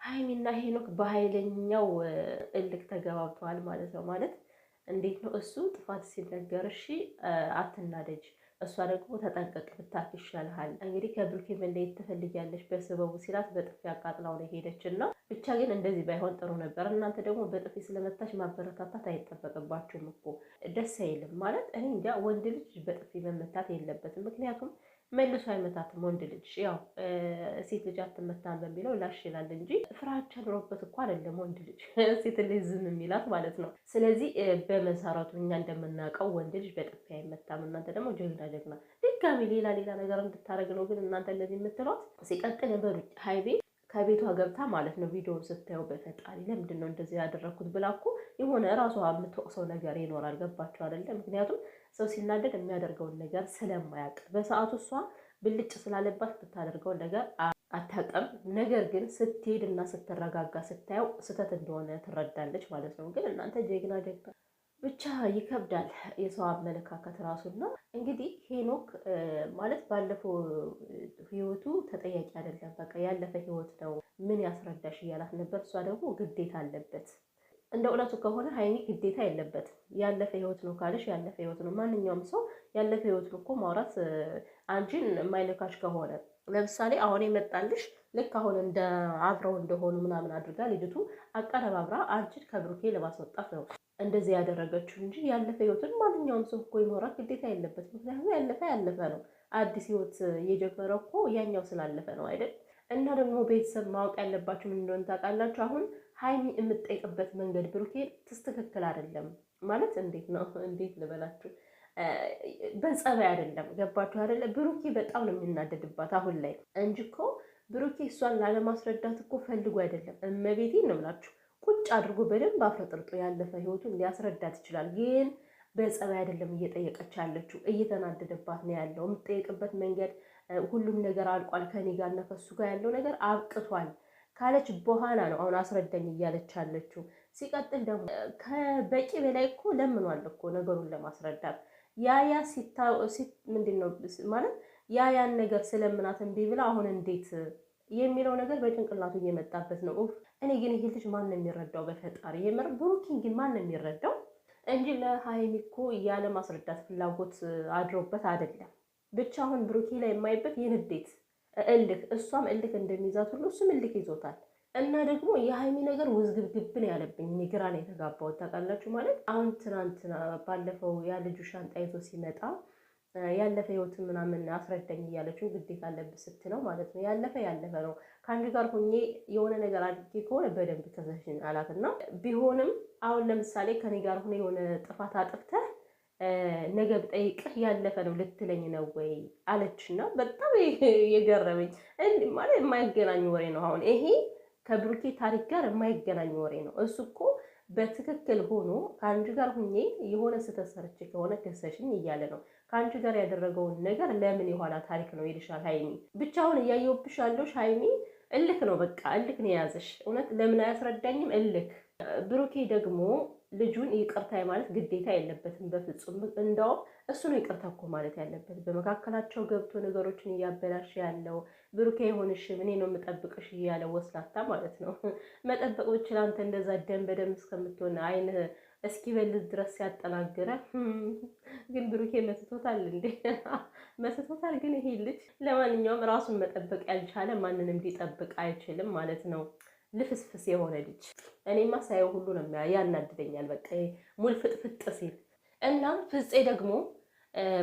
ሀይሚና ሄኖክ በኃይለኛው እልክ ተገባብተዋል ማለት ነው። ማለት እንዴት ነው? እሱ ጥፋት ሲነገር እሺ አትናደጅ፣ እሷ ደግሞ ተጠንቀቅ ብታክ ይሻልሃል። እንግዲህ ከብሩኬ መለየት ትፈልጊያለሽ በሰበቡ ሲላት በጥፊ አቃጥላው ነው ሄደች እና ብቻ ግን እንደዚህ ባይሆን ጥሩ ነበር። እናንተ ደግሞ በጥፊ ስለመታች ማበረታታት አይጠበቅባችሁም እኮ ደስ አይልም ማለት። እኔ እንጃ ወንድ ልጅ በጥፊ መመታት የለበትም። ምክንያቱም መልሶ አይመታትም ወንድ ልጅ። ያው ሴት ልጅ አትመታም በሚለው ላሽ ይላል እንጂ ፍራቻ ኑሮበት እኮ አይደለም ወንድ ልጅ ሴት ልጅ ዝም የሚላት ማለት ነው። ስለዚህ በመሰረቱ እኛ እንደምናውቀው ወንድ ልጅ በጥፊ አይመታም። እናንተ ደግሞ ጀግና ጀግና ድጋሚ ሌላ ነገር እንድታደርግ ነው ግን እናንተ እንደዚህ የምትሏት። ሲቀጥል በሩጭ ሀይቤ ከቤቷ ገብታ ማለት ነው ቪዲዮውን ስታየው በፈጣሪ ለምንድን ነው እንደዚህ ያደረግኩት ብላ እኮ የሆነ ራሷ የምትወቅሰው ነገር ይኖራል። ገባቸው አይደለም? ምክንያቱም ሰው ሲናደድ የሚያደርገውን ነገር ስለማያውቅ በሰዓቱ እሷ ብልጭ ስላለባት ብታደርገውን ነገር አታውቅም። ነገር ግን ስትሄድ እና ስትረጋጋ ስታየው ስህተት እንደሆነ ትረዳለች ማለት ነው። ግን እናንተ ጀግና ብቻ ይከብዳል የሰው አመለካከት ራሱና። እንግዲህ ሄኖክ ማለት ባለፈው ህይወቱ ተጠያቂ አይደለም፣ በቃ ያለፈ ህይወት ነው፣ ምን ያስረዳሽ እያላት ነበር። እሷ ደግሞ ግዴታ አለበት። እንደ እውነቱ ከሆነ ሀይሚ ግዴታ የለበትም። ያለፈ ህይወት ነው ካለሽ ያለፈ ህይወት ነው። ማንኛውም ሰው ያለፈ ህይወቱን እኮ ማውራት አንቺን የማይነካሽ ከሆነ ለምሳሌ አሁን የመጣልሽ ልክ አሁን እንደ አብረው እንደሆኑ ምናምን አድርጋ ልጅቱ አቀረባብራ አንቺን ከብሩኬ ለማስወጣት ነው እንደዚህ ያደረገችው እንጂ ያለፈ ህይወትን ማንኛውም ሰው እኮ የማውራት ግዴታ የለበትም። ምክንያቱም ያለፈ ነው። አዲስ ህይወት የጀመረው እኮ ያኛው ስላለፈ ነው አይደል? እና ደግሞ ቤተሰብ ማወቅ ያለባችሁ ምን እንደሆነ ታውቃላችሁ? አሁን ሀይሚ የምትጠይቅበት መንገድ ብሩኬ ትክክል አይደለም ማለት እንዴት ነው? እንዴት ልበላችሁ? በጸባይ አይደለም። ገባችሁ አይደለ? ብሩኬ በጣም ነው የሚናደድባት አሁን ላይ እንጂ እኮ ብሩኬ እሷን ላለማስረዳት እኮ ፈልጎ አይደለም። እመቤቴን ነው ብላችሁ ቁጭ አድርጎ በደንብ አፈጥርጦ ያለፈ ህይወቱን ሊያስረዳት ይችላል። ግን በጸባይ አይደለም እየጠየቀች ያለችው፣ እየተናደደባት ነው ያለው። የምትጠይቅበት መንገድ ሁሉም ነገር አልቋል፣ ከኔ ጋር እና ከሱ ጋር ያለው ነገር አብቅቷል ካለች በኋላ ነው አሁን አስረዳኝ እያለች ያለችው። ሲቀጥል ደግሞ ከበቂ በላይ እኮ ለምኗል እኮ ነገሩን ለማስረዳት። ያ ምንድን ነው ማለት ያን ነገር ስለምናት እምቢ ብላ አሁን እንዴት የሚለው ነገር በጭንቅላቱ እየመጣበት ነው። እኔ ግን ይሄ ልጅ ማን ነው የሚረዳው? በፈጣሪ የምር ብሩኪን ግን ማን ነው የሚረዳው? እንጂ ለሀይሚ እኮ ያለ ማስረዳት ፍላጎት አድሮበት አይደለም። ብቻ አሁን ብሩኪ ላይ የማይበት የንዴት እልክ፣ እሷም እልክ እንደሚይዛት ሁሉ እሱም እልክ ይዞታል። እና ደግሞ የሀይሚ ነገር ውዝግብግብ ነው ያለብኝ። እኔ ግራ ነው የተጋባሁት ታውቃላችሁ። ማለት አሁን ትናንትና ባለፈው ያ ልጁ ሻንጣ ይዞ ሲመጣ ያለፈ ህይወትን ምናምን አስረዳኝ እያለችው ግዴታ አለብህ ስትለው ማለት ነው። ያለፈ ነው። ከአንድ ጋር ሆኜ የሆነ ነገር አድርጌ ከሆነ በደንብ ከሰሽኝ አላትና ቢሆንም አሁን ለምሳሌ ከኔ ጋር ሆነ የሆነ ጥፋት አጥፍተህ ነገ ብጠይቅህ ያለፈ ነው ልትለኝ ነው ወይ አለችና በጣም የገረመኝ ማለት የማይገናኝ ወሬ ነው። አሁን ይሄ ከብሩኬ ታሪክ ጋር የማይገናኝ ወሬ ነው። እሱ እኮ በትክክል ሆኖ ከአንቺ ጋር ሁኜ የሆነ ስህተት ሰርቼ ከሆነ ከሰሽኝ እያለ ነው። ከአንቺ ጋር ያደረገውን ነገር ለምን የኋላ ታሪክ ነው ይልሻል ሀይሚ። ብቻውን እያየሁብሽ ያለሽ ሀይሚ እልክ ነው፣ በቃ እልክ ነው የያዘሽ። እውነት ለምን አያስረዳኝም? እልክ። ብሩኬ ደግሞ ልጁን ይቅርታ ማለት ግዴታ የለበትም በፍጹም። እንደውም እሱ ነው ይቅርታ እኮ ማለት ያለበት። በመካከላቸው ገብቶ ነገሮችን እያበላሽ ያለው ብሩኬ አይሆንሽም፣ እኔ ነው የምጠብቅሽ እያለ ወስላታ ማለት ነው። መጠበቅ ብችል አንተ እንደዛ ደም በደም እስከምትሆን አይን እስኪበልጥ ድረስ ሲያጠናግረ ግን ብሩኬ መስቶታል እንዴ? መስቶታል። ግን ይሄ ልጅ ለማንኛውም ራሱን መጠበቅ ያልቻለ ማንንም ሊጠብቅ አይችልም ማለት ነው። ልፍስፍስ የሆነ ልጅ እኔማ ሳየው ሁሉ ነው ያናድደኛል። በቃ ሙል ፍጥፍጥ ሲል እና ፍፄ ደግሞ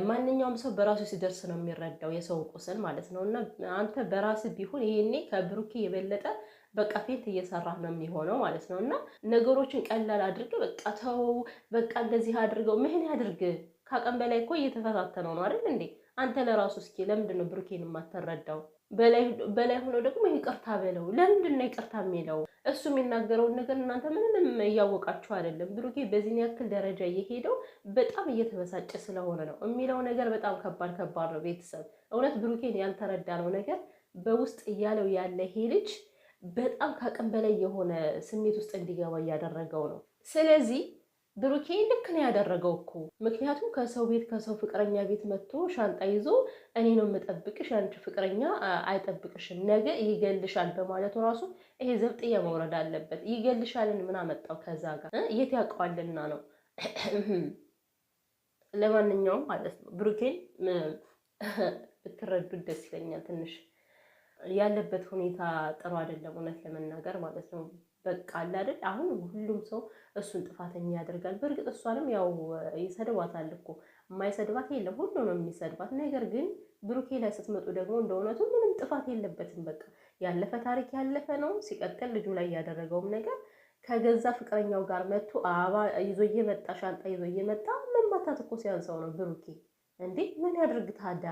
ማንኛውም ሰው በራሱ ሲደርስ ነው የሚረዳው የሰው ቁስል ማለት ነው። እና አንተ በራስ ቢሆን ይሄኔ ከብሩኬ የበለጠ በቃ ፌንት እየሰራህ ነው የሚሆነው ማለት ነው። እና ነገሮችን ቀላል አድርገህ በቃ ተው፣ በቃ እንደዚህ አድርገው ምን ያድርግ? ከአቅም በላይ እኮ እየተፈታተነው ነው አይደል እንዴ? አንተ ለራሱ እስኪ ለምንድን ነው ብሩኬን የማትረዳው? በላይ ሆኖ ደግሞ ይቅርታ በለው። ለምንድን ነው ይቅርታ የሚለው? እሱ የሚናገረውን ነገር እናንተ ምንም እያወቃችሁ አይደለም። ብሩኬ በዚህን ያክል ደረጃ እየሄደው በጣም እየተበሳጨ ስለሆነ ነው የሚለው ነገር በጣም ከባድ ነው። ቤተሰብ እውነት ብሩኬን ያልተረዳነው ነገር በውስጥ እያለው ያለ ይሄ ልጅ በጣም ከአቅም በላይ የሆነ ስሜት ውስጥ እንዲገባ እያደረገው ነው። ስለዚህ ብሩኬ ልክ ነው ያደረገው እኮ። ምክንያቱም ከሰው ቤት ከሰው ፍቅረኛ ቤት መጥቶ ሻንጣ ይዞ እኔ ነው የምጠብቅሽ፣ አንቺ ፍቅረኛ አይጠብቅሽም፣ ነገ ይገልሻል በማለቱ ራሱ ይሄ ዘብጥያ መውረድ አለበት። ይገልሻልን ምን አመጣው ከዛ ጋር የት ያውቀዋልና ነው። ለማንኛውም ማለት ነው ብሩኬን ብትረዱት ደስ ይለኛል። ትንሽ ያለበት ሁኔታ ጥሩ አይደለም፣ እውነት ለመናገር ማለት ነው። በቃ አለ አይደል አሁን ሁሉም ሰው እሱን ጥፋተኛ ያደርጋል። በእርግጥ እሷንም ያው ይሰድባታል እኮ የማይሰድባት የለም፣ ሁሉ ነው የሚሰድባት። ነገር ግን ብሩኬ ላይ ስትመጡ ደግሞ እንደ እውነቱ ምንም ጥፋት የለበትም። በቃ ያለፈ ታሪክ ያለፈ ነው። ሲቀጥል ልጁ ላይ ያደረገውም ነገር ከገዛ ፍቅረኛው ጋር መጥቶ አበባ ይዞ እየመጣ ሻንጣ ይዞ እየመጣ መማታት እኮ ሲያንሰው ነው ብሩኬ። እንዴ ምን ያድርግ ታዲያ?